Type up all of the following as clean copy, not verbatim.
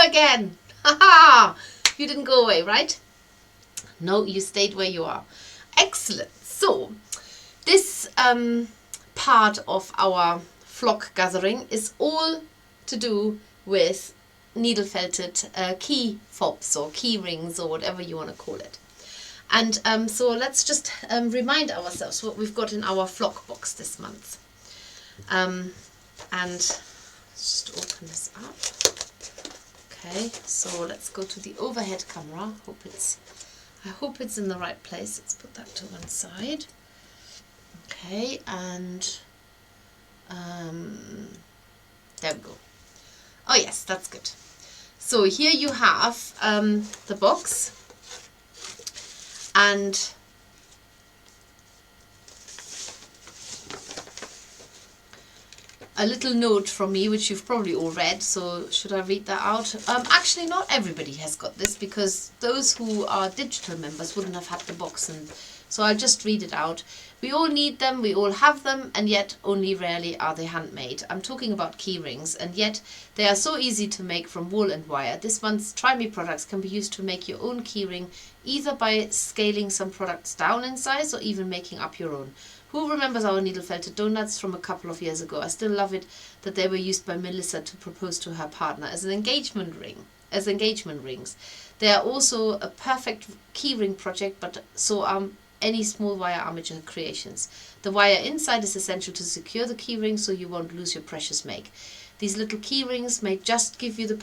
again. Haha! You didn't go away, right? No, you stayed where you are. Excellent. So, this part of our flock gathering is all to do with needle felted key fobs or key rings or whatever you want to call it. And so let's just remind ourselves what we've got in our flock box this month. And let's just open this up. Okay, so let's go to the overhead camera. I hope it's in the right place. Let's put that to one side. Okay, and there we go. Oh yes, that's good. So here you have the box, and a little note from me, which you've probably all read, so should I read that out? Actually, not everybody has got this, because those who are digital members wouldn't have had the box, and so I'll just read it out. We all need them, we all have them, and yet only rarely are they handmade. I'm talking about key rings, and yet they are so easy to make from wool and wire. This month's Try Me products can be used to make your own key ring, either by scaling some products down in size or even making up your own. Who remembers our needle felted donuts from a couple of years ago? I still love it that they were used by Melissa to propose to her partner as an engagement ring, as engagement rings. They are also a perfect key ring project, but so are any small wire armature creations. The wire inside is essential to secure the key ring so you won't lose your precious make. These little key rings may just give you the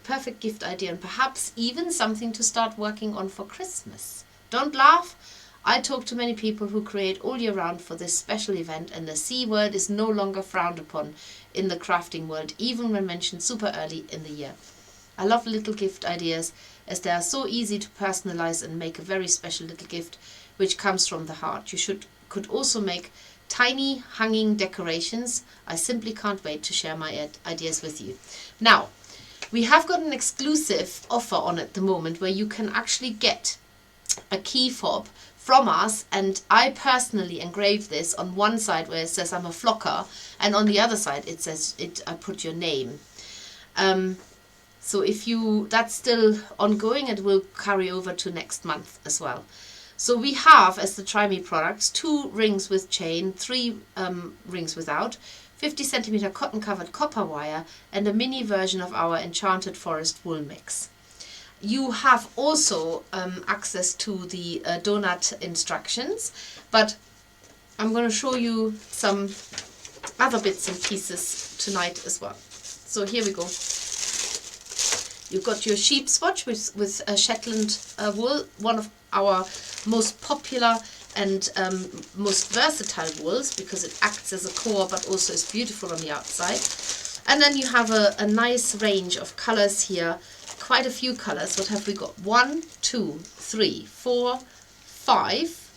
perfect gift idea, and perhaps even something to start working on for Christmas. Don't laugh. I talk to many people who create all year round for this special event, and the C word is no longer frowned upon in the crafting world, even when mentioned super early in the year. I love little gift ideas, as they are so easy to personalize and make a very special little gift which comes from the heart. You could also make tiny hanging decorations. I simply can't wait to share my ideas with you. Now, we have got an exclusive offer on at the moment where you can actually get a key fob from us, and I personally engrave this on one side where it says I'm a flocker, and on the other side it says I put your name. So if that's still ongoing, it will carry over to next month as well. So we have, as the Try Me products, 2 rings with chain, 3 rings without, 50 centimeter cotton covered copper wire, and a mini version of our Enchanted Forest wool mix. You have also access to the donut instructions, but I'm going to show you some other bits and pieces tonight as well. So here we go. You've got your sheep swatch with Shetland wool, one of our most popular and most versatile wools, because it acts as a core but also is beautiful on the outside. And then you have a nice range of colors here, quite a few colors. What have we got? 1, 2, 3, 4, 5,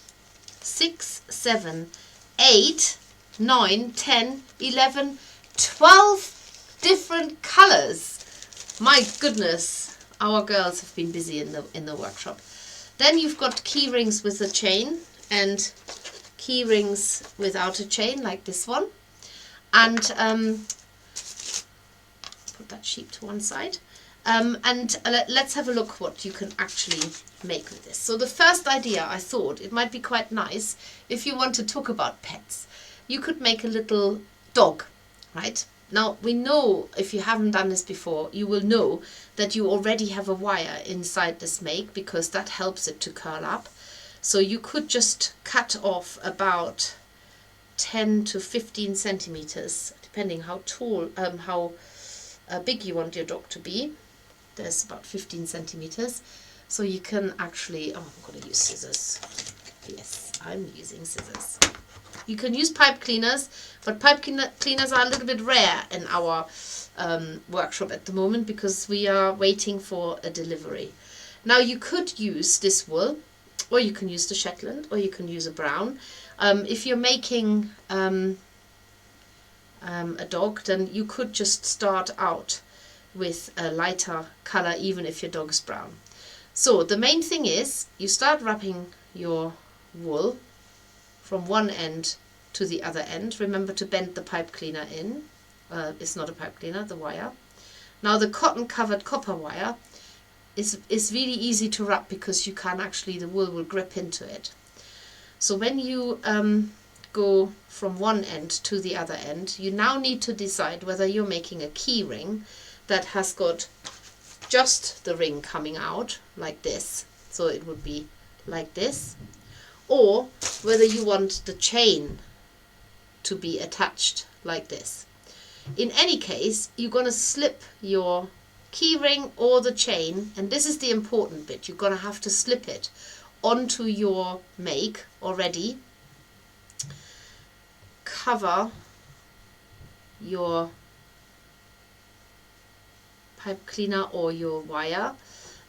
6, 7, 8, 9, 10, 11, 12 different colors. My goodness, our girls have been busy in the workshop. Then you've got key rings with a chain and key rings without a chain, like this one. And put that sheep to one side. Let's have a look what you can actually make with this. So the first idea, I thought it might be quite nice if you want to talk about pets. You could make a little dog, right? Now, we know, if you haven't done this before, you will know that you already have a wire inside this make, because that helps it to curl up. So you could just cut off about 10 to 15 centimeters, depending how tall, how big you want your dog to be. There's about 15 centimeters. So you can actually, I'm going to use scissors. Yes, I'm using scissors. You can use pipe cleaners, but pipe cleaners are a little bit rare in our workshop at the moment, because we are waiting for a delivery. Now, you could use this wool, or you can use the Shetland, or you can use a brown. If you're making a dog, then you could just start out with a lighter color, even if your dog is brown. So the main thing is, you start wrapping your wool from one end to the other end. Remember to bend the pipe cleaner in. It's not a pipe cleaner, the wire. Now the cotton covered copper wire is really easy to wrap because you can actually, the wool will grip into it. So when you go from one end to the other end, you now need to decide whether you're making a key ring that has got just the ring coming out like this, so it would be like this, or whether you want the chain to be attached like this. In any case, you're going to slip your key ring or the chain, and this is the important bit, you're going to have to slip it onto your make already. Cover your pipe cleaner or your wire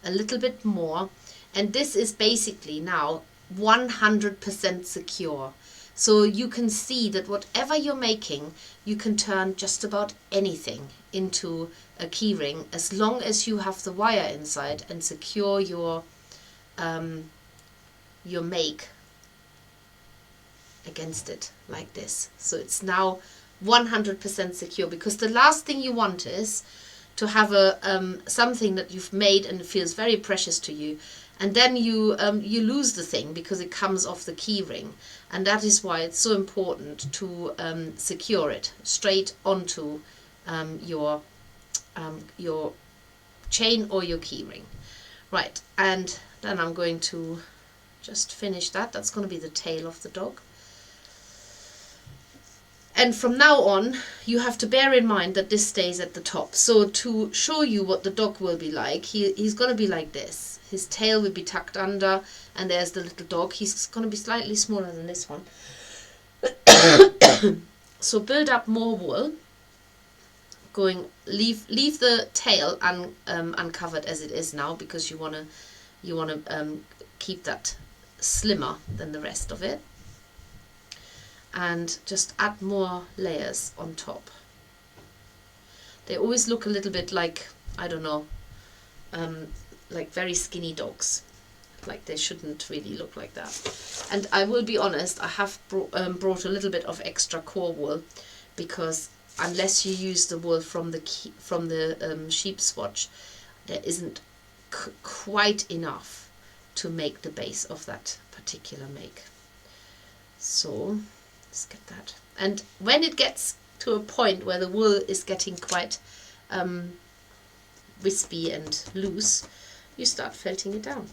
a little bit more, and this is basically now 100% secure. So you can see that whatever you're making, you can turn just about anything into a key ring as long as you have the wire inside and secure your make against it like this. So it's now 100% secure, because the last thing you want is to have a something that you've made and it feels very precious to you, and then you lose the thing because it comes off the key ring. And that is why it's so important to secure it straight onto your chain or your key ring. Right, and then I'm going to just finish that. That's going to be the tail of the dog. And from now on, you have to bear in mind that this stays at the top. So to show you what the dog will be like, he's going to be like this. His tail will be tucked under, and there's the little dog. He's going to be slightly smaller than this one. So build up more wool. Leave the tail uncovered as it is now, because you want to keep that slimmer than the rest of it. And just add more layers on top. They always look a little bit like, I don't know, like very skinny dogs. Like they shouldn't really look like that. And I will be honest, I have brought a little bit of extra core wool, because unless you use the wool from the sheep swatch, there isn't quite enough to make the base of that particular make. So let's get that. And when it gets to a point where the wool is getting quite wispy and loose, you start felting it down.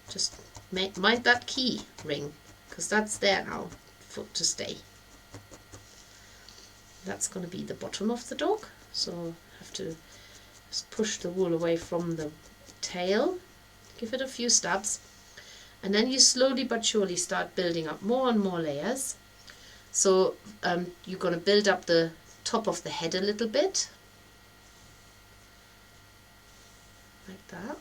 Just mind that key ring, because that's there now to stay. That's going to be the bottom of the dog, so I have to just push the wool away from the tail, give it a few stabs, and then you slowly but surely start building up more and more layers. So you're going to build up the top of the head a little bit, like that,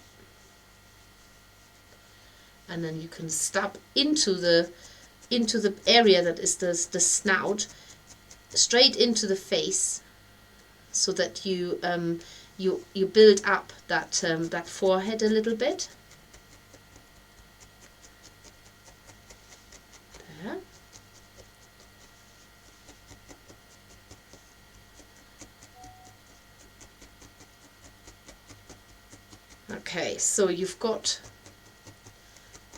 and then you can stab into the area that is the snout, straight into the face, so that you build up that forehead a little bit. There. Okay, so you've got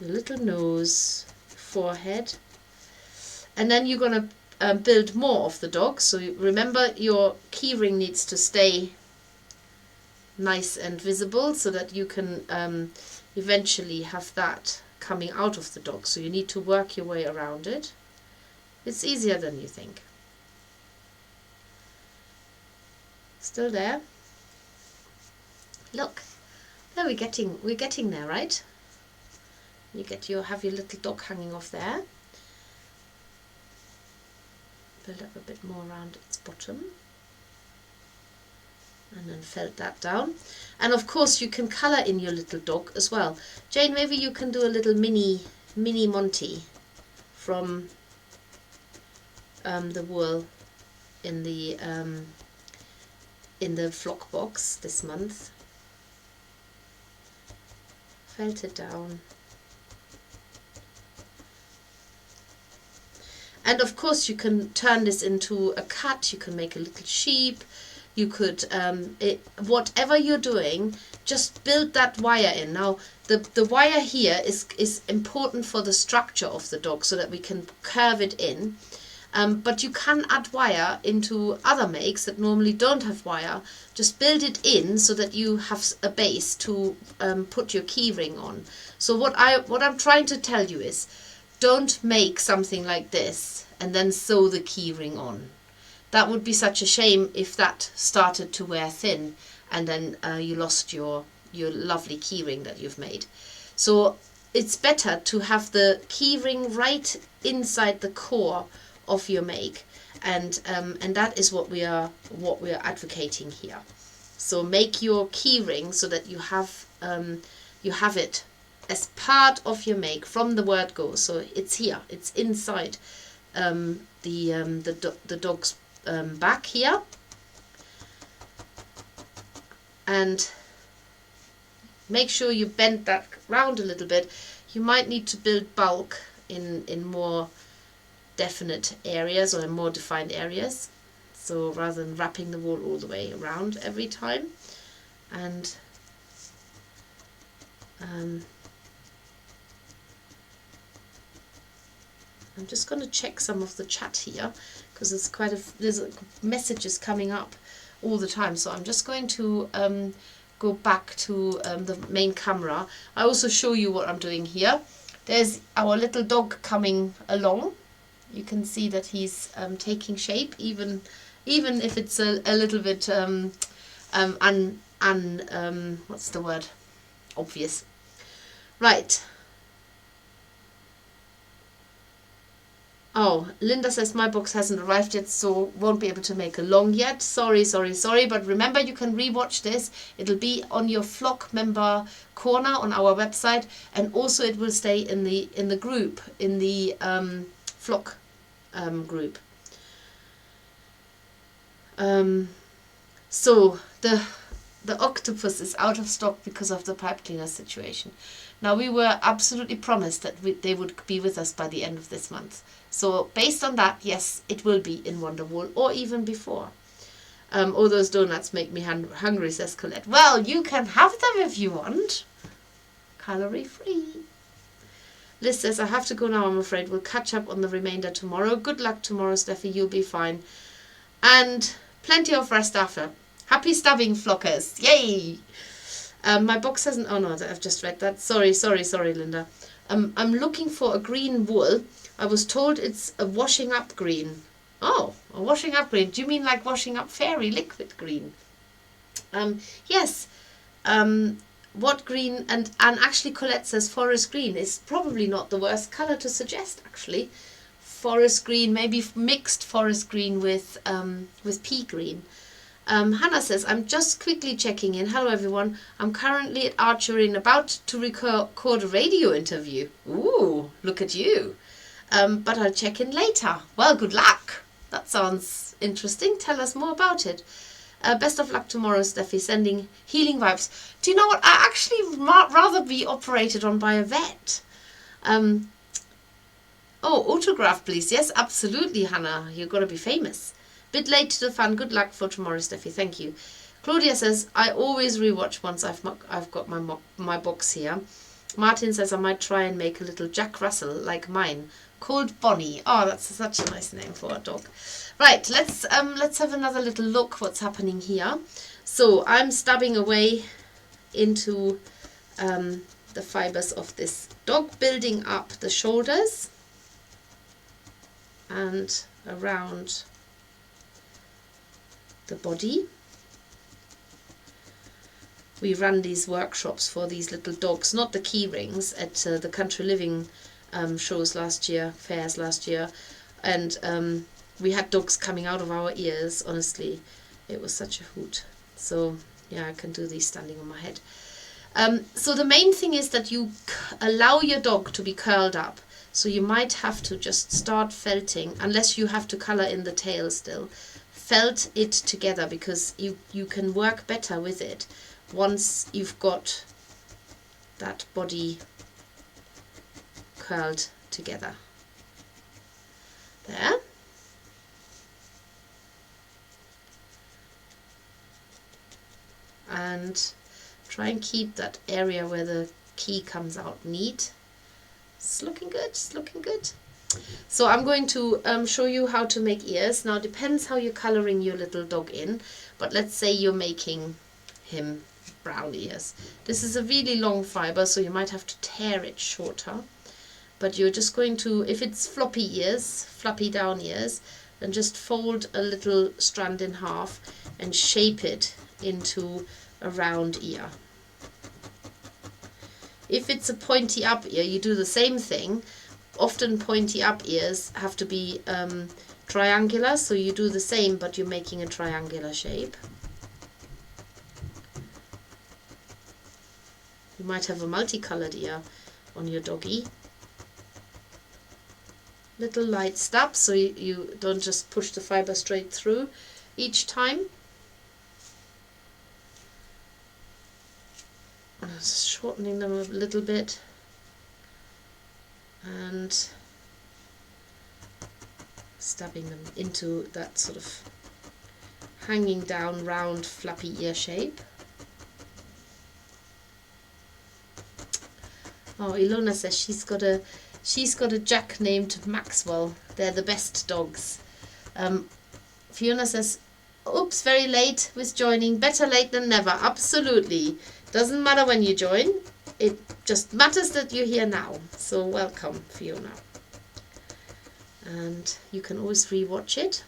your little nose, forehead, and then you're going to build more of the dog. So remember, your key ring needs to stay nice and visible so that you can eventually have that coming out of the dog. So you need to work your way around it. It's easier than you think. Still there? Look, there we're getting there, right? You have your little dog hanging off there. Build up a bit more around its bottom, and then felt that down. And of course you can colour in your little dog as well. Jane, maybe you can do a little mini Monty from the wool in the flock box this month. Felt it down. And of course you can turn this into a cat, you can make a little sheep, You could, whatever you're doing, just build that wire in. Now, the wire here is important for the structure of the dog so that we can curve it in. But you can add wire into other makes that normally don't have wire. Just build it in so that you have a base to put your keyring on. So what I'm trying to tell you is, don't make something like this and then sew the keyring on. That would be such a shame if that started to wear thin and then you lost your lovely keyring that you've made. So it's better to have the keyring right inside the core of your make, and that is what we are advocating here. So make your keyring so that you have it as part of your make from the word go. So it's here, it's inside the dog's back here, and make sure you bend that round a little bit. You might need to build bulk in more definite areas or in more defined areas, so rather than wrapping the wool all the way around every time. And I'm just going to check some of the chat here because there's messages coming up all the time, so I'm just going to go back to the main camera. I also show you what I'm doing here. There's our little dog coming along. You can see that he's taking shape, even if it's a little bit what's the word? Obvious. Right. Oh, Linda says my box hasn't arrived yet, so won't be able to make a long yet. Sorry, but remember you can rewatch this. It'll be on your flock member corner on our website, and also it will stay in the group, in the flock group. So the octopus is out of stock because of the pipe cleaner situation. Now, we were absolutely promised that they would be with us by the end of this month. So based on that, yes, it will be in Wonderwall, or even before. All those donuts make me hungry, says Colette. Well, you can have them if you want. Calorie free. Liz says, I have to go now, I'm afraid. We'll catch up on the remainder tomorrow. Good luck tomorrow, Steffi. You'll be fine. And plenty of rest after. Happy stubbing, flockers. Yay! My box hasn't... Oh, no, I've just read that. Sorry, Linda. I'm looking for a green wool. I was told it's a washing up green. Oh, a washing up green. Do you mean like washing up fairy liquid green? Yes. What green? And actually Colette says forest green is probably not the worst colour to suggest, actually. Forest green, maybe mixed forest green with pea green. Hannah says, I'm just quickly checking in. Hello everyone. I'm currently at Archery and about to record a radio interview. Ooh, look at you. But I'll check in later. Well, good luck. That sounds interesting. Tell us more about it. Best of luck tomorrow, Steffi. Sending healing vibes. Do you know what? I actually rather be operated on by a vet. Oh, autograph, please. Yes, absolutely, Hannah. You've got to be famous. Bit late to the fun. Good luck for tomorrow, Steffi. Thank you. Claudia says, I always rewatch once I've got my box here. Martin says, I might try and make a little Jack Russell like mine, called Bonnie. Oh, that's such a nice name for a dog. Right, let's have another little look what's happening here. So I'm stabbing away into the fibers of this dog, building up the shoulders and around the body. We run these workshops for these little dogs, not the keyrings, at the Country Living shows last year, fairs last year, and we had dogs coming out of our ears. Honestly, it was such a hoot. So yeah, I can do these standing on my head. So the main thing is that you allow your dog to be curled up. So you might have to just start felting, unless you have to colour in the tail still. Felt it together, because you can work better with it once you've got that body curled together. There. and try and keep that area where the key comes out neat. It's looking good, it's looking good. So I'm going to show you how to make ears. Now it depends how you're colouring your little dog in, but let's say you're making him brown ears. This is a really long fibre, so you might have to tear it shorter. But you're just going to, if it's floppy ears, fluffy down ears, then just fold a little strand in half and shape it into a round ear. If it's a pointy up ear, you do the same thing. Often pointy up ears have to be triangular, so you do the same, but you're making a triangular shape. You might have a multicolored ear on your doggy. Little light stabs, so you don't just push the fibre straight through each time. Just shortening them a little bit and stabbing them into that sort of hanging down round flappy ear shape. Oh, Ilona says she's got a Jack named Maxwell. They're the best dogs. Fiona says, oops, very late with joining. Better late than never. Absolutely. Doesn't matter when you join. It just matters that you're here now. So welcome, Fiona. And you can always re-watch it.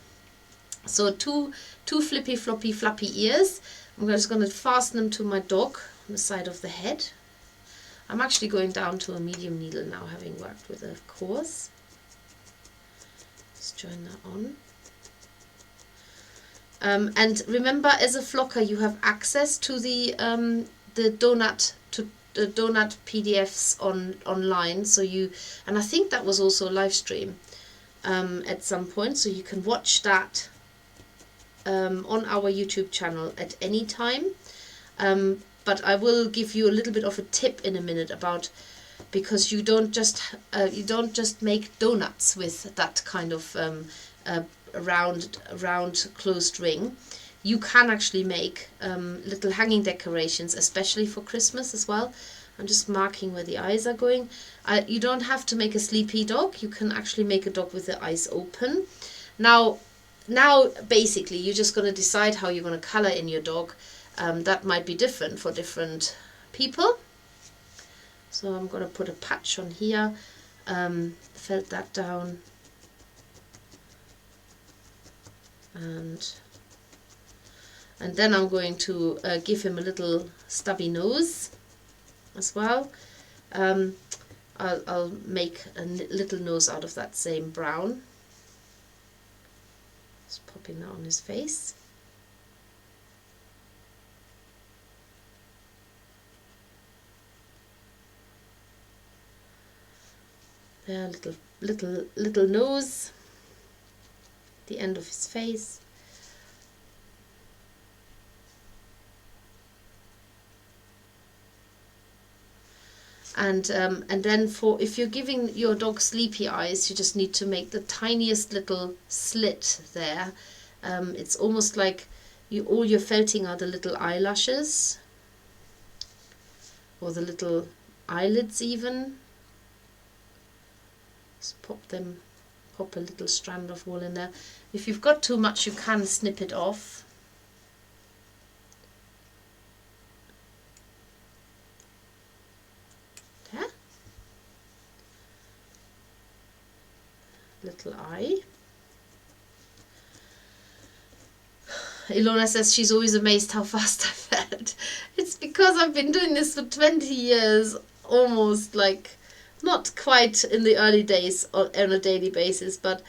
So two flippy, floppy, flappy ears. I'm just going to fasten them to my dog on the side of the head. I'm actually going down to a medium needle now, having worked with a coarse. Let's join that on. And remember, as a flocker, you have access to the donut PDFs online. So and I think that was also a live stream at some point, so you can watch that on our YouTube channel at any time. But I will give you a little bit of a tip in a minute about, because you don't just make donuts with that kind of round closed ring. You can actually make little hanging decorations, especially for Christmas as well. I'm just marking where the eyes are going. You don't have to make a sleepy dog. You can actually make a dog with the eyes open. Now basically you're just going to decide how you're going to colour in your dog. That might be different for different people. So I'm going to put a patch on here, felt that down, and then I'm going to give him a little stubby nose as well. I'll make a little nose out of that same brown. Just popping that on his face. There, little nose, the end of his face. And then if you're giving your dog sleepy eyes, you just need to make the tiniest little slit there. It's almost like all you're felting are the little eyelashes or the little eyelids even. Just pop a little strand of wool in there. If you've got too much, you can snip it off. There. Little eye. Ilona says she's always amazed how fast I felt. It's because I've been doing this for 20 years, almost, like, not quite in the early days on a daily basis, but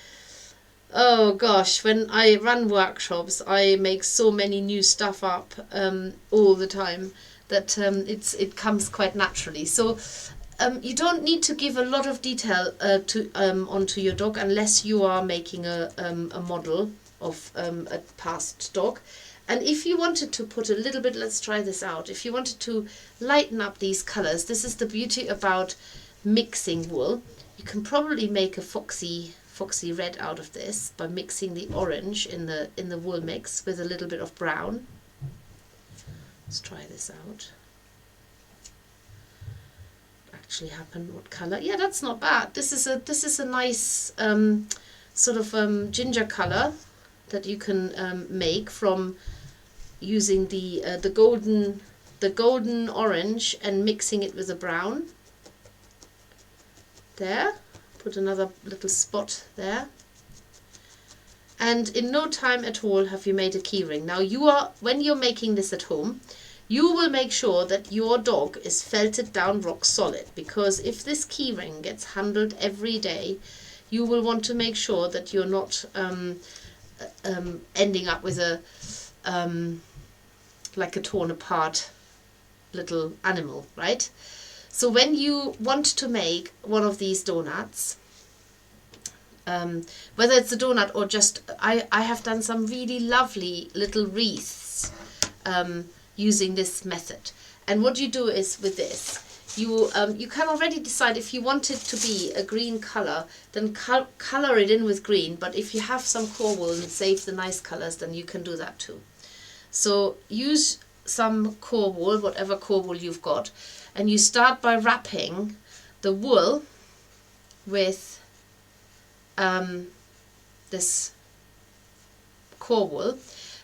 oh gosh, when I run workshops, I make so many new stuff up all the time that it comes quite naturally. So you don't need to give a lot of detail onto your dog unless you are making a model of a past dog. And if you wanted to put a little bit, let's try this out. If you wanted to lighten up these colors, this is the beauty about mixing wool. You can probably make a foxy red out of this by mixing the orange in the wool mix with a little bit of brown. Let's try this out. Actually happen. What color? Yeah, that's not bad. This is a nice sort of ginger color that you can make from using the golden orange and mixing it with a brown. There, put another little spot there. And in no time at all have you made a keyring. Now when you're making this at home, you will make sure that your dog is felted down rock solid, because if this keyring gets handled every day, you will want to make sure that you're not ending up with a like a torn apart little animal, right? So when you want to make one of these donuts, whether it's a donut or just, I have done some really lovely little wreaths using this method. And what you do is with this, you can already decide if you want it to be a green color, then color it in with green. But if you have some core wool and save the nice colors, then you can do that too. So use some core wool, whatever core wool you've got, and you start by wrapping the wool with this core wool.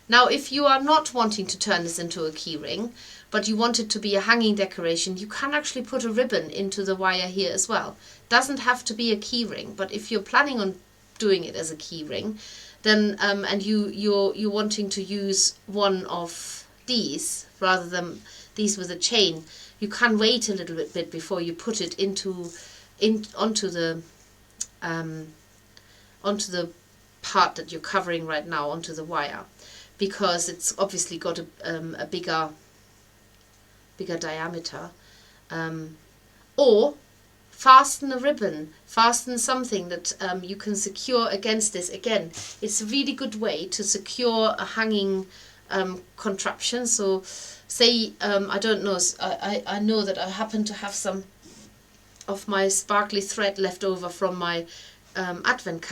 Now if you are not wanting to turn this into a keyring, but you want it to be a hanging decoration, you can actually put a ribbon into the wire here as well. Doesn't have to be a keyring, but if you're planning on doing it as a keyring, then and you're wanting to use one of these rather than these with a chain, you can wait a little bit before you put it onto the part that you're covering right now, onto the wire, because it's obviously got a bigger diameter. Or fasten a ribbon, fasten something that you can secure against this. Again, it's a really good way to secure a hanging contraption. So say I don't know, I know that I happen to have some of my sparkly thread left over from my advent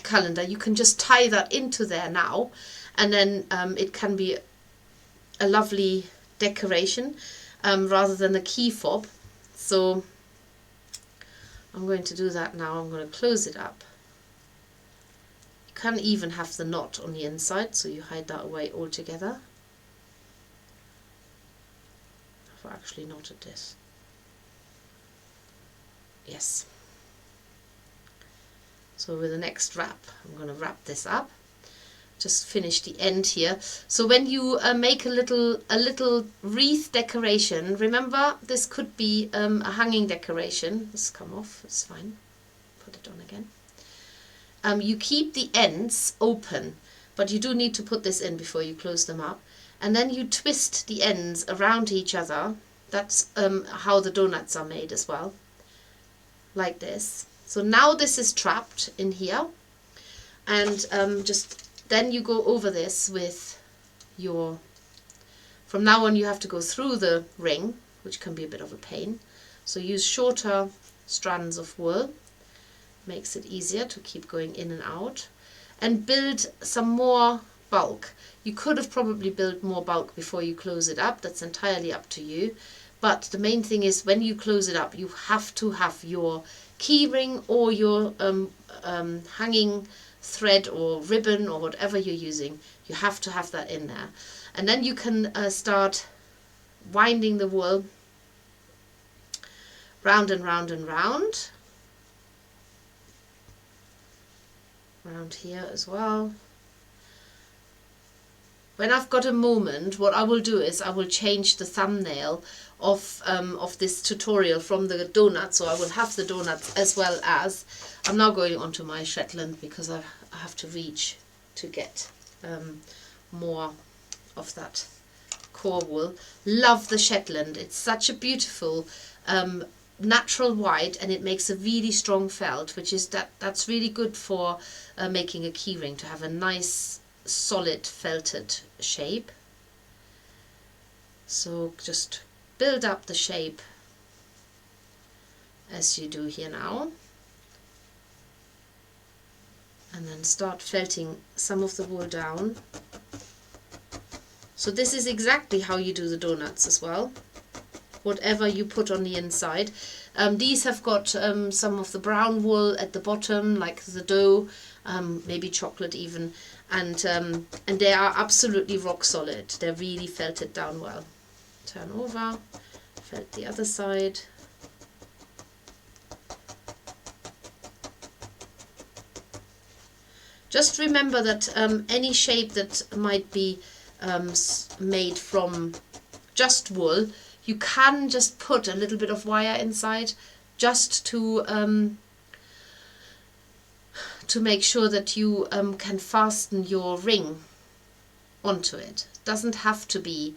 calendar. You can just tie that into there now, and then it can be a lovely decoration rather than a key fob. So I'm going to do that now. I'm going to close it up. You can even have the knot on the inside, so you hide that away altogether. I've actually knotted this. Yes. So with the next wrap, I'm going to wrap this up. Just finish the end here. So when you make a little wreath decoration, remember this could be a hanging decoration. This come off, it's fine. Put it on again. You keep the ends open, but you do need to put this in before you close them up. And then you twist the ends around each other. That's how the donuts are made as well. Like this. So now this is trapped in here. And then you go over this with your, from now on you have to go through the ring, which can be a bit of a pain. So use shorter strands of wool, makes it easier to keep going in and out. And build some more bulk. You could have probably built more bulk before you close it up, that's entirely up to you. But the main thing is when you close it up, you have to have your keyring or your hanging thread or ribbon or whatever you're using, you have to have that in there. And then you can start winding the wool round and round and round. Round here as well. When I've got a moment, what I will do is I will change the thumbnail of this tutorial from the donuts, so I will have the donuts as well as, I'm now going on to my Shetland because I have to reach to get more of that core wool. Love the Shetland, it's such a beautiful natural white, and it makes a really strong felt, which is that's really good for making a keyring, to have a nice solid felted shape. So just build up the shape as you do here now, and then start felting some of the wool down So this is exactly how you do the donuts as well. Whatever you put on the inside. These have got some of the brown wool at the bottom, like the dough, maybe chocolate even, and they are absolutely rock solid. They're really felted down well. Turn over, felt the other side. Just remember that any shape that might be made from just wool, you can just put a little bit of wire inside, just to make sure that you can fasten your ring onto it. It doesn't have to be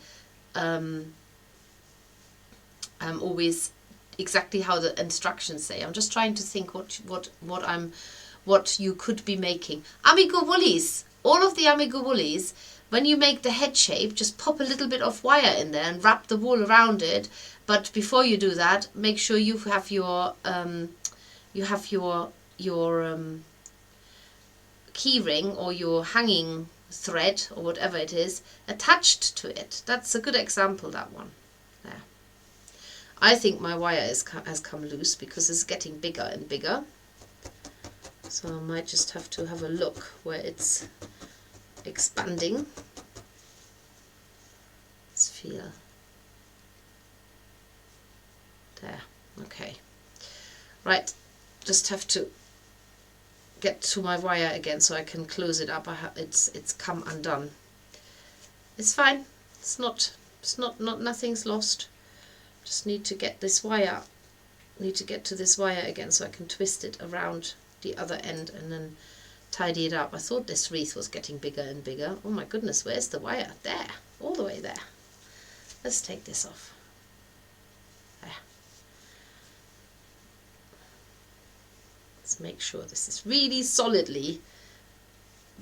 always exactly how the instructions say. I'm just trying to think what you could be making. Amigo woolies, all of the Amigo woolies, when you make the head shape, just pop a little bit of wire in there and wrap the wool around it. But before you do that, make sure you have your key ring or your hanging thread or whatever it is attached to it. That's a good example, that one. There. I think my wire has come loose because it's getting bigger and bigger. So I might just have to have a look where it's expanding. Let's feel. There, okay. Right, just have to get to my wire again so I can close it up. It's come undone. It's fine. It's not nothing's lost. Just need to get this wire. Need to get to this wire again so I can twist it around the other end and then tidy it up. I thought this wreath was getting bigger and bigger. Oh my goodness, where's the wire? There, all the way there. Let's take this off. There. Let's make sure this is really solidly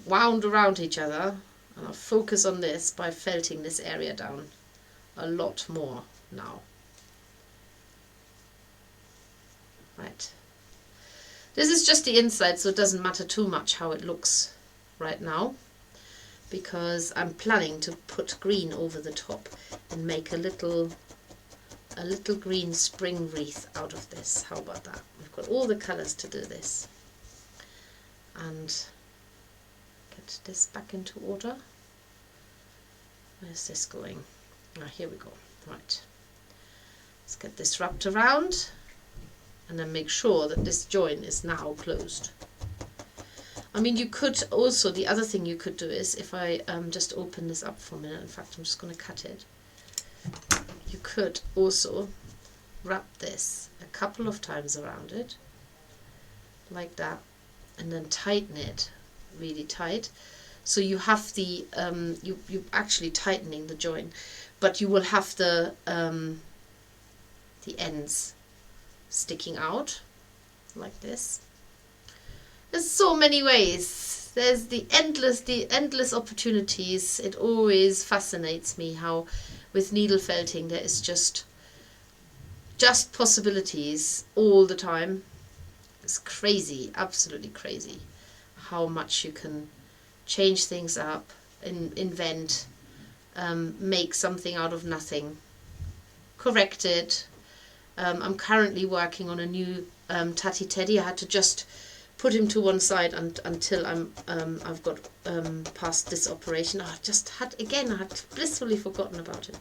wound around each other, and I'll focus on this by felting this area down a lot more now. Right. This is just the inside, so it doesn't matter too much how it looks right now, because I'm planning to put green over the top and make a little green spring wreath out of this. How about that? We've got all the colours to do this. And get this back into order. Where's this going? Ah, here we go. Right. Let's get this wrapped around. And then make sure that this join is now closed. I mean, you could also, the other thing you could do is, if I just open this up for a minute, in fact I'm just going to cut it, you could also wrap this a couple of times around it, like that, and then tighten it really tight. So you have the, you're actually tightening the join, but you will have the ends sticking out like this. There's so many ways. There's the endless opportunities. It always fascinates me how with needle felting there is just possibilities all the time. It's crazy, absolutely crazy how much you can change things up, invent, make something out of nothing, correct it. I'm currently working on a new tatty teddy. I had to just put him to one side until I've got past this operation. I had blissfully forgotten about it.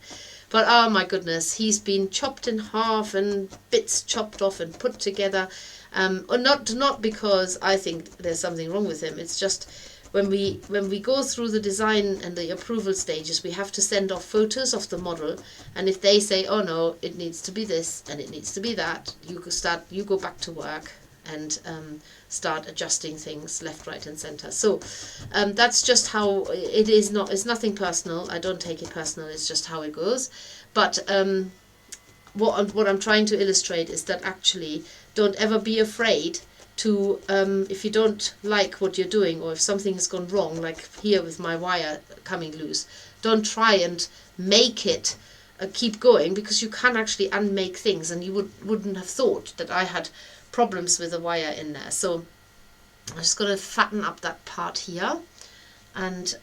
But oh my goodness, he's been chopped in half and bits chopped off and put together. Or not because I think there's something wrong with him. It's just when we go through the design and the approval stages, we have to send off photos of the model, and if they say, oh no, it needs to be this and it needs to be that, you go back to work and start adjusting things left, right and center. So that's just how it is. It's nothing personal. I don't take it personal. It's just how it goes. But what I'm trying to illustrate is that actually don't ever be afraid to, if you don't like what you're doing, or if something has gone wrong, like here with my wire coming loose, don't try and make it keep going, because you can actually unmake things, and you wouldn't have thought that I had problems with the wire in there. So I'm just going to fatten up that part here, and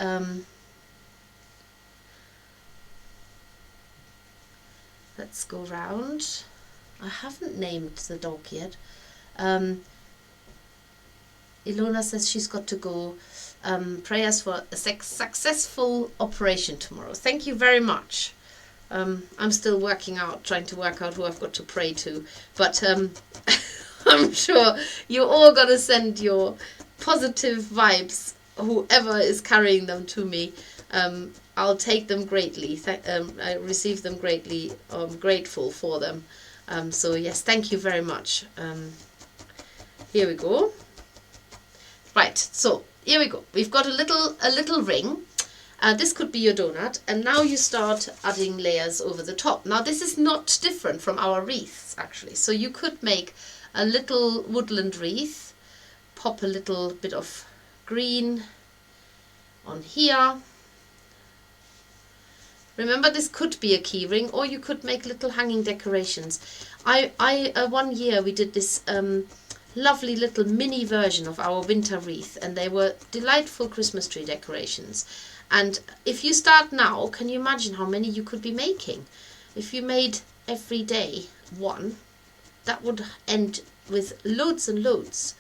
let's go round. I haven't named the dog yet. Ilona says she's got to go. Prayers for a successful operation tomorrow. Thank you very much. I'm still trying to work out who I've got to pray to, but I'm sure you're all going to send your positive vibes, whoever is carrying them to me. I'll take them greatly. I receive them greatly. I'm grateful for them. So yes, thank you very much. Here we go. Right, so here we go. We've got a little ring. This could be your donut, and now you start adding layers over the top. Now this is not different from our wreaths actually. So you could make a little woodland wreath, pop a little bit of green on here. Remember, this could be a keyring, or you could make little hanging decorations. One year we did this lovely little mini version of our winter wreath, and they were delightful Christmas tree decorations. And if you start now, can you imagine how many you could be making? If you made every day one, that would end with loads and loads.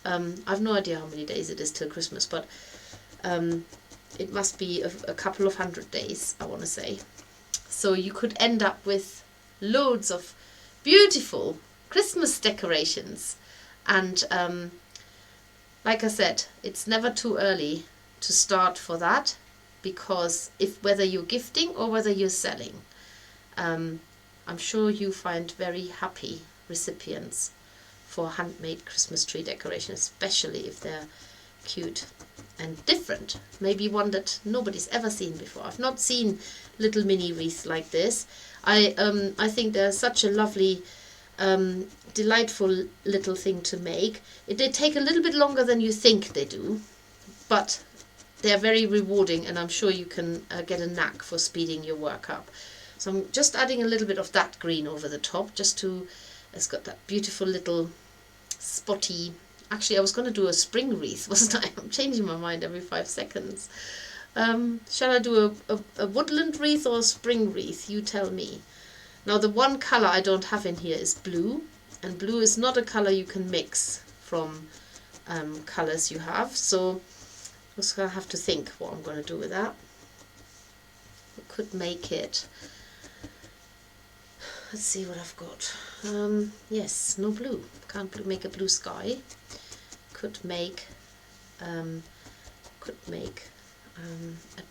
I've no idea how many days it is till Christmas, but it must be a couple of 100 days, I want to say. So you could end up with loads of beautiful Christmas decorations. And like I said, it's never too early to start for that, because whether you're gifting or whether you're selling, I'm sure you find very happy recipients for handmade Christmas tree decorations, especially if they're cute and different. Maybe one that nobody's ever seen before. I've not seen little mini wreaths like this. I think they're such a lovely, delightful little thing to make. They take a little bit longer than you think they do, but they're very rewarding, and I'm sure you can get a knack for speeding your work up. So I'm just adding a little bit of that green over the top, it's got that beautiful little spotty. Actually, I was going to do a spring wreath, wasn't I? I'm changing my mind every 5 seconds. Shall I do a woodland wreath or a spring wreath? You tell me. Now, the one colour I don't have in here is blue, and blue is not a colour you can mix from colours you have, so I'm just going to have to think what I'm going to do with that. I could make it, let's see what I've got. Yes, no blue. Can't make a blue sky. Could make a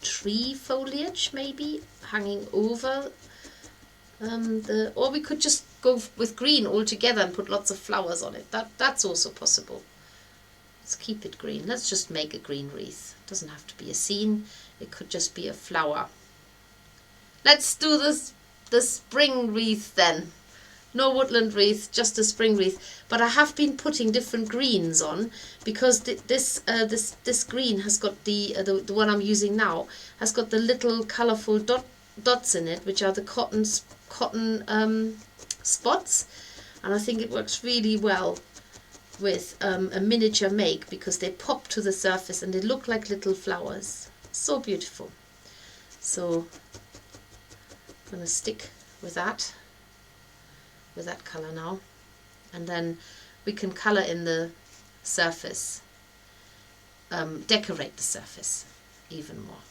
tree foliage maybe hanging over or we could just go with green altogether and put lots of flowers on it. That's also possible. Let's keep it green. Let's just make a green wreath. It doesn't have to be a scene. It could just be a flower. Let's do the spring wreath then. No woodland wreath, just a spring wreath. But I have been putting different greens on, because this green has got the one I'm using now has got the little colourful dots in it, which are the cotton spots, and I think it works really well with a miniature make, because they pop to the surface and they look like little flowers. So beautiful. So I'm going to stick with that colour now, and then we can colour in the surface, decorate the surface even more.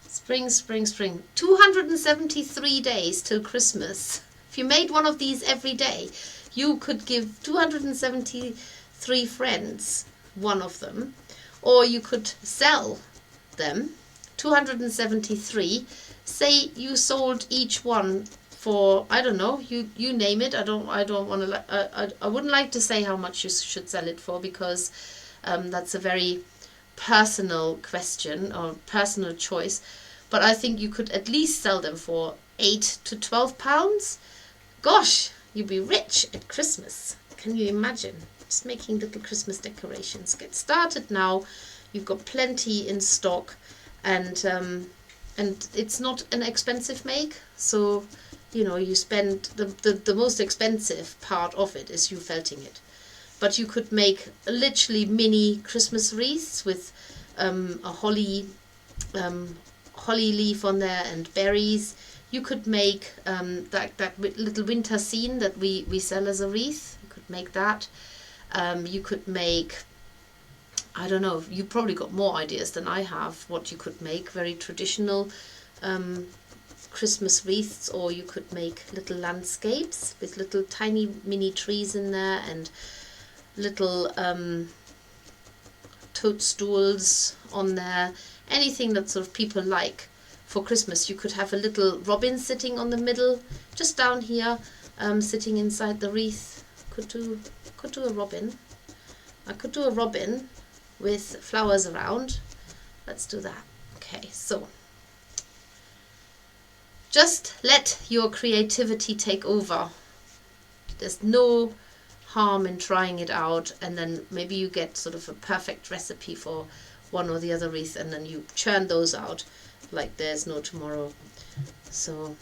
Spring, spring, spring. 273 days till Christmas. If you made one of these every day, you could give 273 friends one of them, or you could sell them 273. Say you sold each one for, I don't know, you name it. I don't want to. I wouldn't like to say how much you should sell it for, because that's a very personal question or personal choice. But I think you could at least sell them for £8 to £12. Gosh, you'd be rich at Christmas. Can you imagine? Just making little Christmas decorations. Get started now. You've got plenty in stock, and it's not an expensive make. So, you know, you spend the most expensive part of it is you felting it. but you could make literally mini Christmas wreaths with a holly leaf on there and berries. You could make that little winter scene that we sell as a wreath. You could make that. You could make, I don't know, you probably got more ideas than I have what you could make. Very traditional Christmas wreaths, or you could make little landscapes with little tiny mini trees in there and little toadstools on there. Anything that sort of people like for Christmas. You could have a little robin sitting on the middle, just down here, sitting inside the wreath. Could do a robin. I could do a robin with flowers around. Let's do that. Okay, so just let your creativity take over. There's no harm in trying it out, and then maybe you get sort of a perfect recipe for one or the other wreath, and then you churn those out like there's no tomorrow. So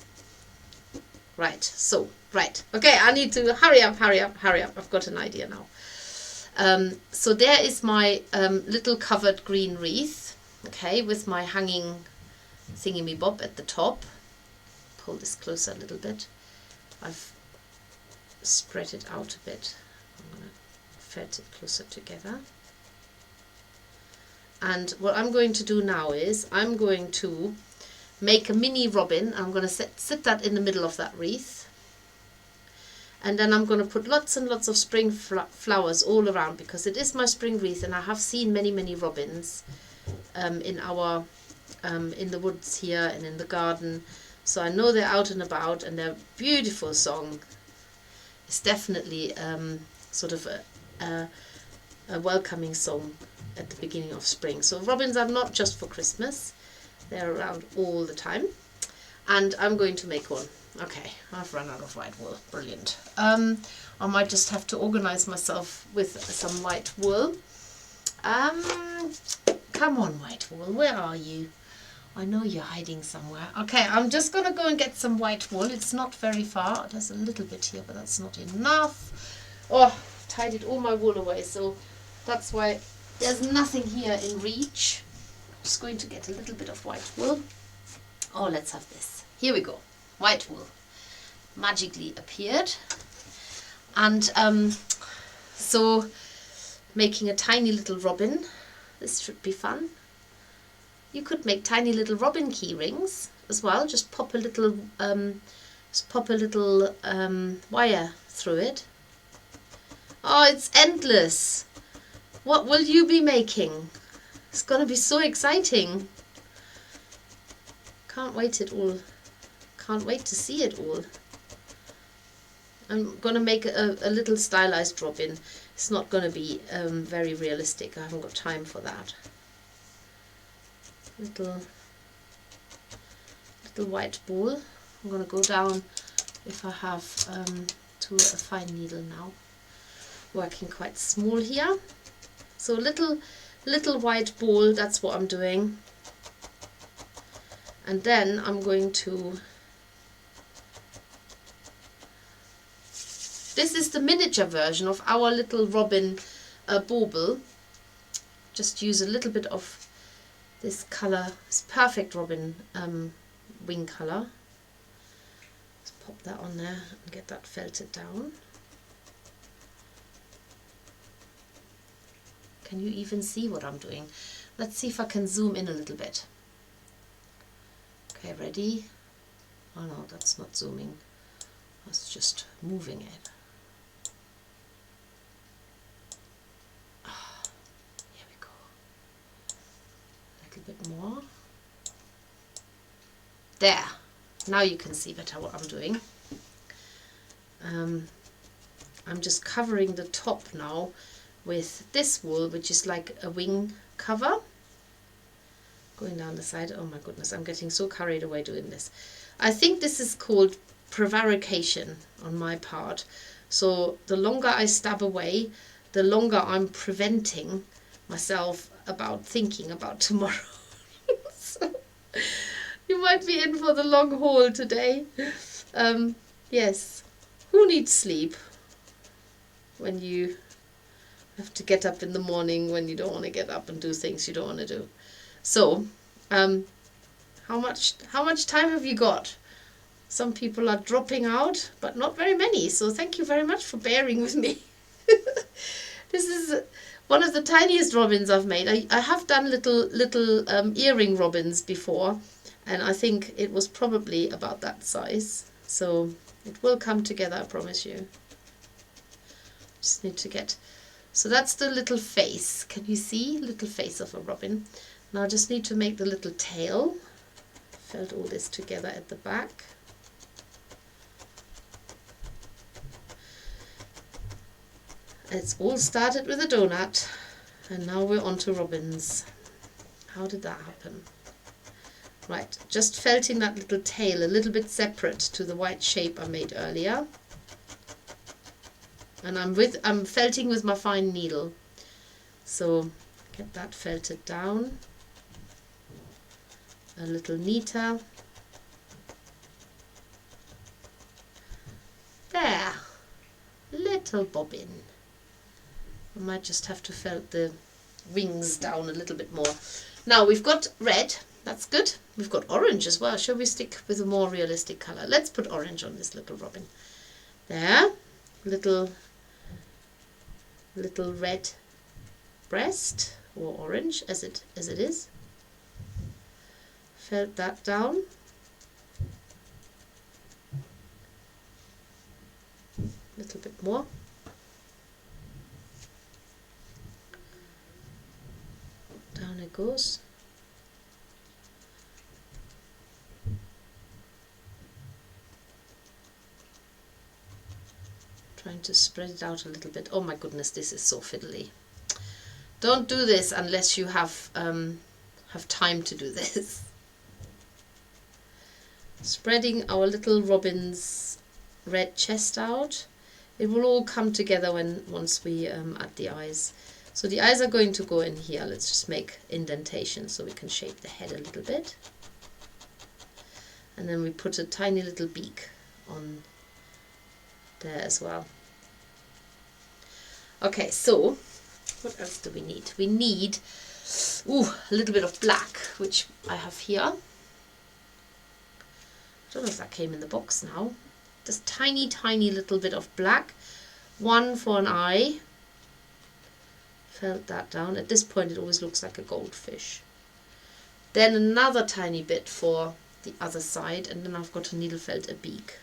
right, okay, I need to hurry up. I've got an idea now. So there is my little covered green wreath, okay, with my hanging thingy-me-bob at the top. Pull this closer a little bit. I've spread it out a bit. I'm going to felt it closer together. And what I'm going to do now is I'm going to make a mini robin. I'm going to sit that in the middle of that wreath. And then I'm going to put lots and lots of spring flowers all around, because it is my spring wreath, and I have seen many robins in our in the woods here and in the garden. So I know they're out and about, and they're a beautiful song. It's definitely sort of a welcoming song at the beginning of spring. So robins are not just for Christmas, they're around all the time. And I'm going to make one. Okay, I've run out of white wool. Brilliant. I might just have to organize myself with some white wool. Come on, white wool, where are you? I know you're hiding somewhere. Okay, I'm just going to go and get some white wool. It's not very far. There's a little bit here, but that's not enough. Oh, I've tidied all my wool away, so that's why there's nothing here in reach. I'm just going to get a little bit of white wool. Oh, let's have this. Here we go. White wool magically appeared. And so making a tiny little robin. This should be fun. You could make tiny little robin key rings as well. Just pop a little wire through it. Oh, it's endless. What will you be making? It's gonna be so exciting. Can't wait to see it all. I'm gonna make a little stylized robin. It's not gonna be very realistic. I haven't got time for that. Little white ball. I'm gonna go down, if I have to a fine needle now. Working quite small here. So little white ball, that's what I'm doing. And then I'm going to, this is the miniature version of our little robin bauble. Just use a little bit of this colour, this perfect robin wing colour. Let's pop that on there and get that felted down. Can you even see what I'm doing? Let's see if I can zoom in a little bit. Okay, ready? Oh no, that's not zooming. That's just moving it. Here we go. A little bit more. There. Now you can see better what I'm doing. I'm just covering the top now with this wool, which is like a wing cover. Going down the side. Oh my goodness, I'm getting so carried away doing this. I think this is called prevarication on my part. So the longer I stab away, the longer I'm preventing myself about thinking about tomorrow. So you might be in for the long haul today. Yes. Who needs sleep when you Have to get up in the morning when you don't want to get up and do things you don't want to do. So, how much time have you got? Some people are dropping out, but not very many. So thank you very much for bearing with me. This is one of the tiniest robins I've made. I have done little earring robins before, and I think it was probably about that size. So it will come together, I promise you. Just need to get... So that's the little face. Can you see? Little face of a robin. Now I just need to make the little tail. Felt all this together at the back. It's all started with a donut, and now we're on to robins. How did that happen? Right, just felting that little tail a little bit separate to the white shape I made earlier. And I'm felting with my fine needle. So get that felted down a little neater. There, little bobbin. I might just have to felt the wings down a little bit more. Now we've got red, that's good. We've got orange as well. Shall we stick with a more realistic colour? Let's put orange on this little robin. There, little red breast, or orange as it is. Felt that down. A little bit more. Down it goes. Trying to spread it out a little bit. Oh my goodness, this is so fiddly. Don't do this unless you have time to do this. Spreading our little robin's red chest out. It will all come together once we add the eyes. So the eyes are going to go in here. Let's just make indentations so we can shape the head a little bit. And then we put a tiny little beak on there as well. Okay, so what else do we need? We need a little bit of black, which I have here. I don't know if that came in the box now. Just tiny little bit of black. One for an eye. Felt that down. At this point it always looks like a goldfish. Then another tiny bit for the other side, and then I've got to needle felt a beak.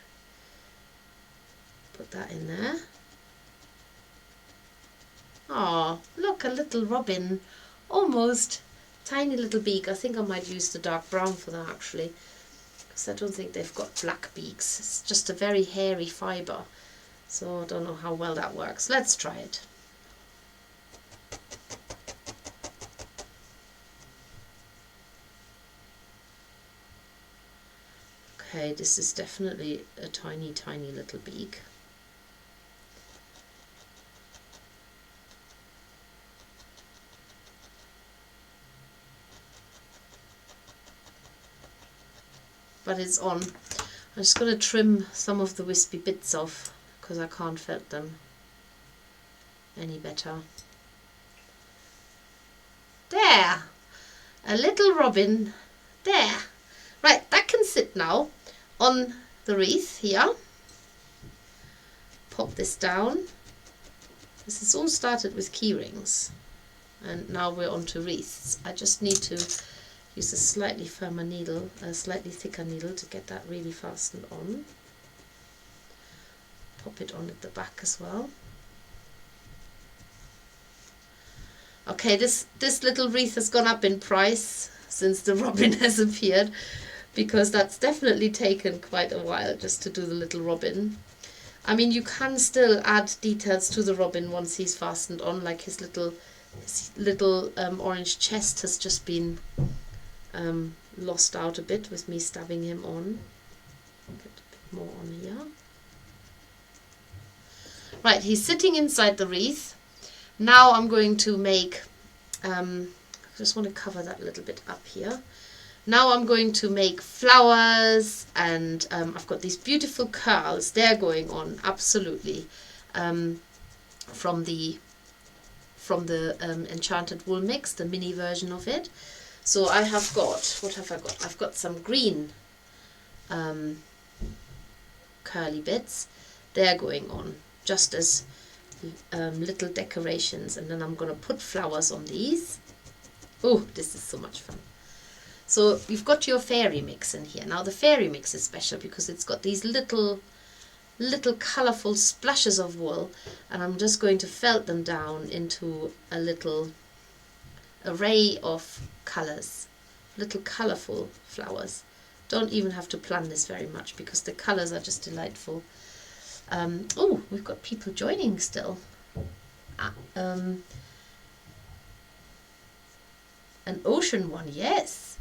Put that in there. Oh, look, a little robin. Almost. Tiny little beak. I think I might use the dark brown for that actually, because I don't think they've got black beaks. It's just a very hairy fibre. So I don't know how well that works. Let's try it. Okay, this is definitely a tiny little beak. But it's on. I'm just going to trim some of the wispy bits off because I can't felt them any better. There! A little robin. There! Right, that can sit now on the wreath here. Pop this down. This is all started with keyrings, and now we're on to wreaths. I just need to use a slightly firmer needle, a slightly thicker needle to get that really fastened on. Pop it on at the back as well. Okay, this little wreath has gone up in price since the robin has appeared, because that's definitely taken quite a while just to do the little robin. I mean, you can still add details to the robin once he's fastened on, like his little orange chest has just been lost out a bit with me stabbing him on. Get a bit more on here. Right, he's sitting inside the wreath. Now I'm going to make, I just want to cover that a little bit up here. Now I'm going to make flowers, and I've got these beautiful curls. They're going on absolutely from the from the Enchanted Wool Mix, the mini version of it. So I have got, what have I got? I've got some green curly bits. They're going on just as little decorations, and then I'm going to put flowers on these. Oh, this is so much fun. So you've got your fairy mix in here. Now the fairy mix is special because it's got these little colourful splashes of wool, and I'm just going to felt them down into a little array of colours, little colourful flowers. Don't even have to plan this very much because the colours are just delightful. Oh, we've got people joining still. An ocean one, yes.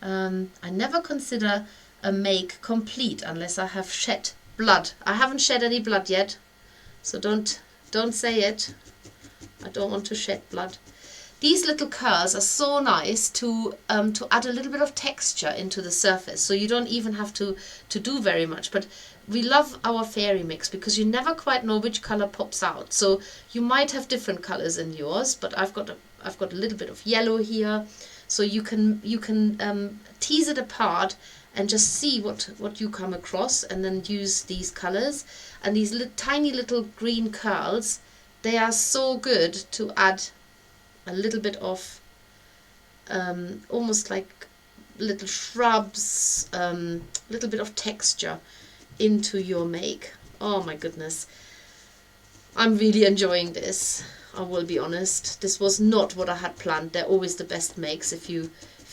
I never consider a make complete unless I have shed blood. I haven't shed any blood yet, so don't say it. I don't want to shed blood. These little curls are so nice to add a little bit of texture into the surface, so you don't even have to do very much. But we love our fairy mix because you never quite know which color pops out. So you might have different colors in yours, but I've got a little bit of yellow here, so you can tease it apart and just see what you come across, and then use these colors. And these tiny little green curls, they are so good to add a little bit of almost like little shrubs, little bit of texture into your make. Oh my goodness, I'm really enjoying this. I will be honest, this was not what I had planned. They're always the best makes. If you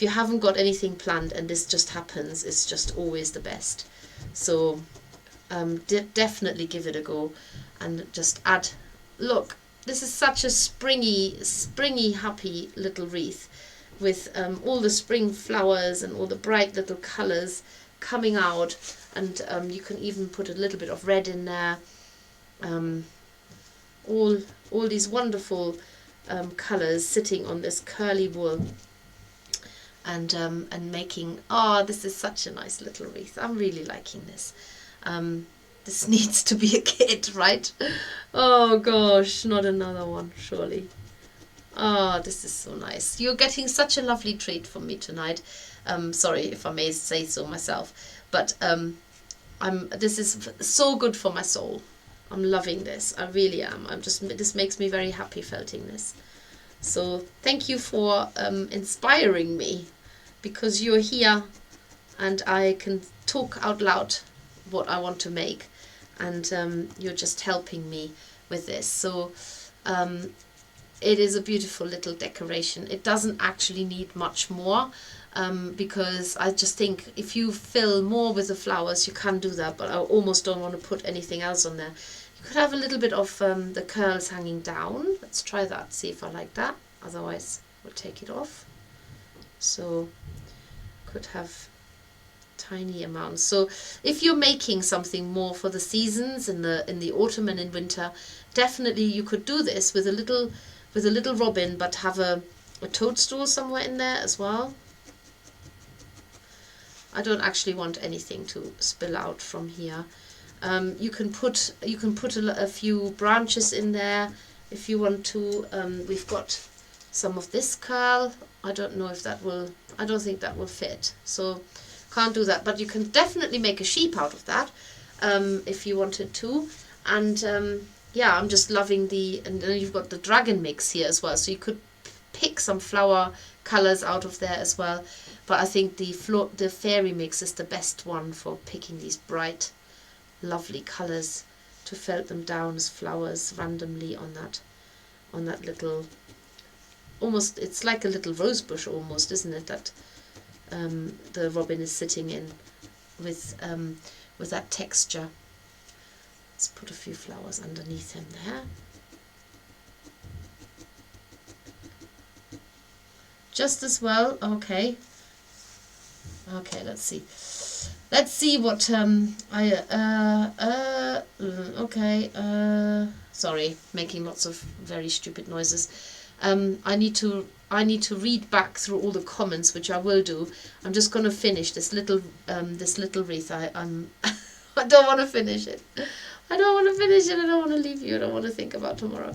haven't got anything planned and this just happens, it's just always the best. So definitely give it a go and just add. Look, this is such a springy, happy little wreath with all the spring flowers and all the bright little colours coming out, and you can even put a little bit of red in there. All these wonderful colours sitting on this curly wool, and making, oh, this is such a nice little wreath. I'm really liking this. This needs to be a kit, right? Oh gosh, not another one, surely. Oh, this is so nice. You're getting such a lovely treat from me tonight. Sorry if I may say so myself, but this is so good for my soul. I'm loving this. I really am. This makes me very happy felting this. So thank you for inspiring me, because you're here and I can talk out loud what I want to make, and you're just helping me with this. So it is a beautiful little decoration. It doesn't actually need much more, because I just think if you fill more with the flowers, you can do that, but I almost don't want to put anything else on there. You could have a little bit of the curls hanging down. Let's try that, see if I like that. Otherwise we'll take it off. So could have tiny amounts. So if you're making something more for the seasons in the autumn and in winter, definitely you could do this with a little robin, but have a toadstool somewhere in there as well. I don't actually want anything to spill out from here. You can put a few branches in there if you want to. We've got some of this curl. I don't know if that will. I don't think that will fit. So can't do that. But you can definitely make a sheep out of that if you wanted to. And yeah, I'm just loving and then you've got the dragon mix here as well. So you could pick some flower colors out of there as well. But I think the fairy mix is the best one for picking these bright, lovely colors to felt them down as flowers randomly on that little, almost, it's like a little rose bush almost, isn't it, that the robin is sitting in with that texture. Let's put a few flowers underneath him there. Just as well, okay. Okay, let's see. Let's see what sorry, making lots of very stupid noises. I need to read back through all the comments, which I will do. I'm just going to finish this little wreath. I don't want to finish it. I don't want to finish it. I don't want to leave you. I don't want to think about tomorrow.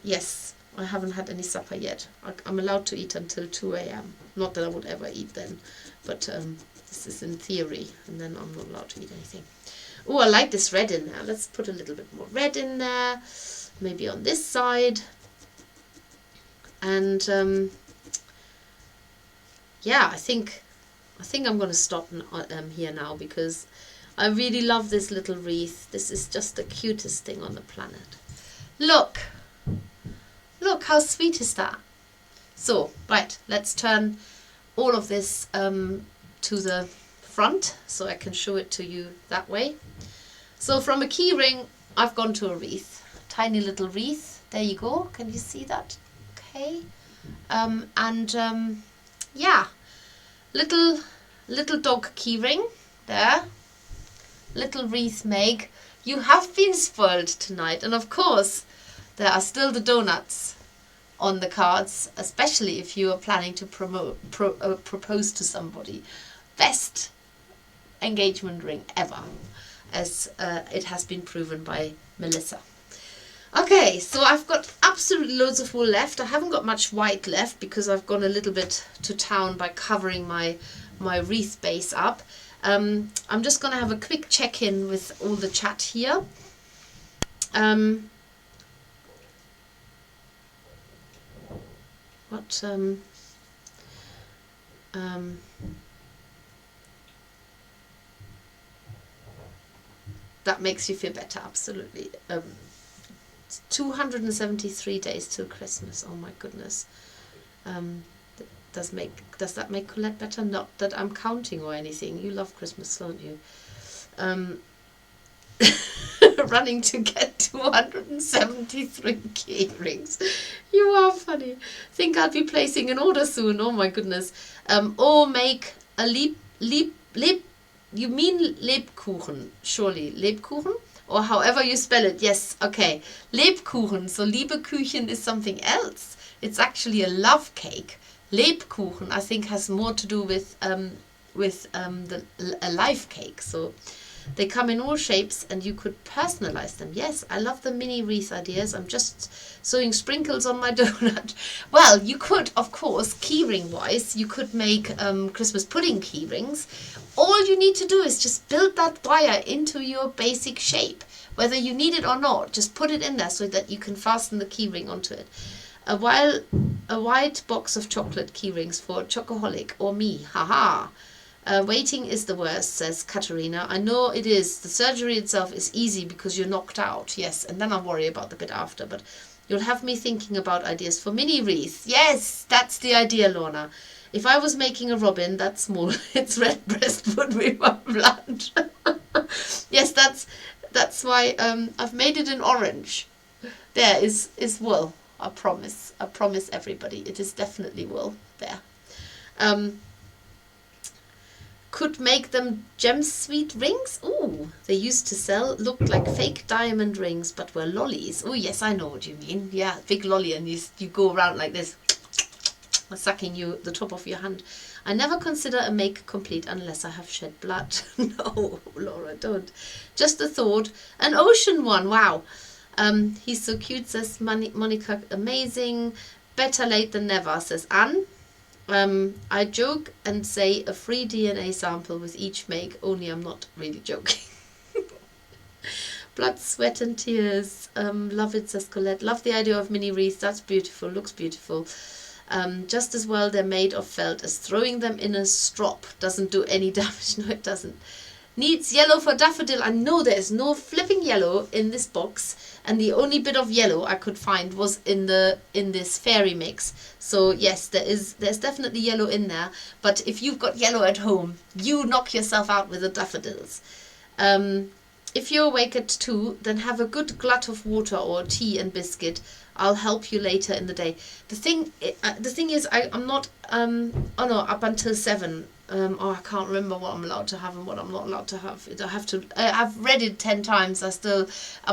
Yes, I haven't had any supper yet. I'm allowed to eat until 2 a.m. Not that I would ever eat then, but this is in theory, and then I'm not allowed to eat anything. Oh, I like this red in there. Let's put a little bit more red in there, maybe on this side. And yeah, I think I'm going to stop here now, because I really love this little wreath. This is just the cutest thing on the planet. Look how sweet is that? So, right, let's turn all of this to the front so I can show it to you that way. So from a key ring, I've gone to a wreath. Tiny little wreath. There you go. Can you see that? Okay. Yeah, little dog key ring there. Little wreath Meg. You have been spoiled tonight, and of course there are still the donuts on the cards, especially if you are planning to propose to somebody. Best engagement ring ever, as it has been proven by Melissa. Okay, so I've got absolutely loads of wool left. I haven't got much white left because I've gone a little bit to town by covering my wreath base up. I'm just going to have a quick check-in with all the chat here. That makes you feel better, absolutely. 273 days till Christmas. Oh my goodness. Does that make Colette better? Not that I'm counting or anything. You love Christmas, don't you? Running to get 273 key rings. You are funny. Think I'll be placing an order soon. Oh my goodness. Or make a you mean Lebkuchen, surely. Lebkuchen? Or however you spell it. Yes, okay. Lebkuchen. So Liebekuchen is something else. It's actually a love cake. Lebkuchen, I think, has more to do with a life cake. So they come in all shapes, and you could personalize them. Yes, I love the mini wreath ideas. I'm just sewing sprinkles on my donut. Well, you could, of course, keyring wise, you could make Christmas pudding key rings. All you need to do is just build that wire into your basic shape. Whether you need it or not, just put it in there so that you can fasten the key ring onto it. A white box of chocolate key rings for a chocoholic or me. Haha. Waiting is the worst, says Katerina. I know it is. The surgery itself is easy because you're knocked out. Yes, and then I'll worry about the bit after. But you'll have me thinking about ideas for mini wreath. Yes, that's the idea, Lorna. If I was making a robin that small, its red breast would be my blood. Yes, that's why I've made it in orange. There is wool. I promise everybody. It is definitely wool there. Could make them gem sweet rings. Ooh, they used to sell, looked like fake diamond rings, but were lollies. Oh yes, I know what you mean. Yeah, big lolly, and you go around like this, sucking the top of your hand. I never consider a make complete unless I have shed blood. No, Laura, don't. Just a thought. An ocean one. Wow. He's so cute, says Monica. Amazing. Better late than never, says Anne. I joke and say a free DNA sample with each make, only I'm not really joking. Blood, sweat and tears. Love it, says Colette. Love the idea of mini wreaths. That's beautiful. Looks beautiful. Just as well they're made of felt as throwing them in a strop doesn't do any damage. No, it doesn't. Needs yellow for daffodil. I know there's no flipping yellow in this box, and the only bit of yellow I could find was in this fairy mix. So yes, there's definitely yellow in there. But if you've got yellow at home, you knock yourself out with the daffodils. If you're awake at 2, then have a good glut of water or tea and biscuit. I'll help you later in the day. The thing is, I'm not. Up until 7. I can't remember what I'm allowed to have and what I'm not allowed to have. I've read it 10 times.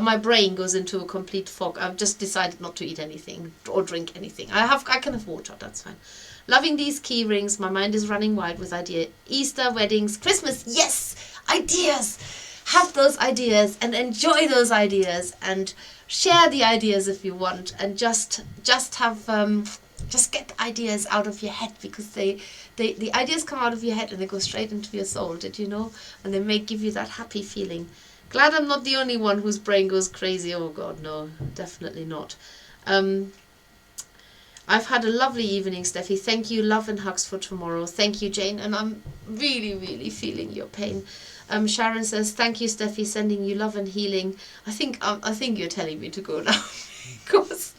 My brain goes into a complete fog. I've just decided not to eat anything or drink anything. I can have water. That's fine. Loving these key rings. My mind is running wild with idea. Easter, weddings, Christmas. Yes, ideas. Have those ideas and enjoy those ideas and share the ideas if you want, and just have just get the ideas out of your head, because the ideas come out of your head and they go straight into your soul. Did you know? And they may give you that happy feeling. Glad I'm not the only one whose brain goes crazy. Oh God, no, definitely not. I've had a lovely evening, Steffi. Thank you. Love and hugs for tomorrow. Thank you, Jane. And I'm really, really feeling your pain. Sharon says, thank you, Steffi. Sending you love and healing. I think you're telling me to go now, because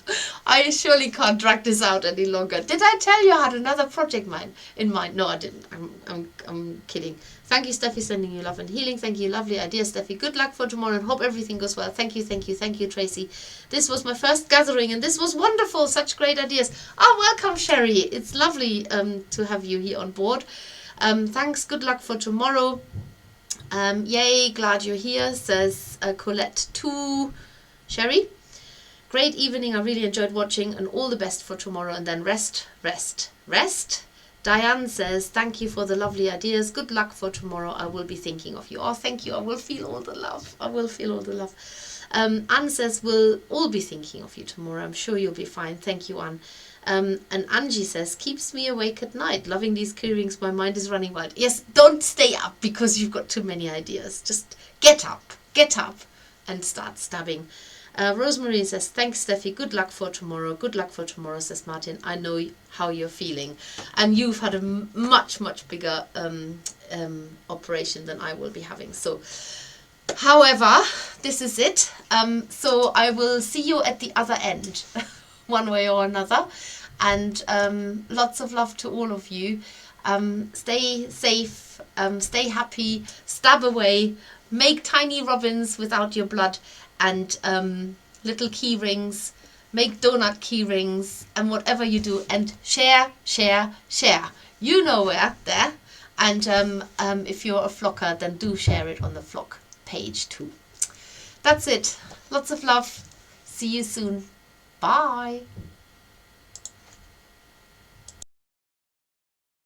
I surely can't drag this out any longer. Did I tell you I had another project in mind? No, I didn't. I'm kidding. Thank you, Steffi. Sending you love and healing. Thank you. Lovely idea, Steffi. Good luck for tomorrow and hope everything goes well. Thank you, thank you, thank you, Tracy. This was my first gathering and this was wonderful. Such great ideas. Oh, welcome, Sherry. It's lovely to have you here on board. Thanks. Good luck for tomorrow. Yay, glad you're here, says Colette to Sherry. Great evening. I really enjoyed watching, and all the best for tomorrow. And then rest. Diane says, thank you for the lovely ideas. Good luck for tomorrow. I will be thinking of you. Oh, thank you. I will feel all the love. Anne says, we'll all be thinking of you tomorrow. I'm sure you'll be fine. Thank you, Anne. And Angie says, keeps me awake at night. Loving these keyrings. My mind is running wild. Yes, don't stay up because you've got too many ideas. Just get up and start stabbing. Rosemary says, thanks, Steffi. Good luck for tomorrow. Good luck for tomorrow, says Martin. I know how you're feeling. And you've had a much, much bigger operation than I will be having. So, however, this is it. So I will see you at the other end, one way or another. And lots of love to all of you. Stay safe. Stay happy. Stab away. Make tiny robins without your blood. And little key rings, make donut key rings, and whatever you do, and share. You know where, there. And if you're a flocker, then do share it on the flock page too. That's it. Lots of love. See you soon. Bye.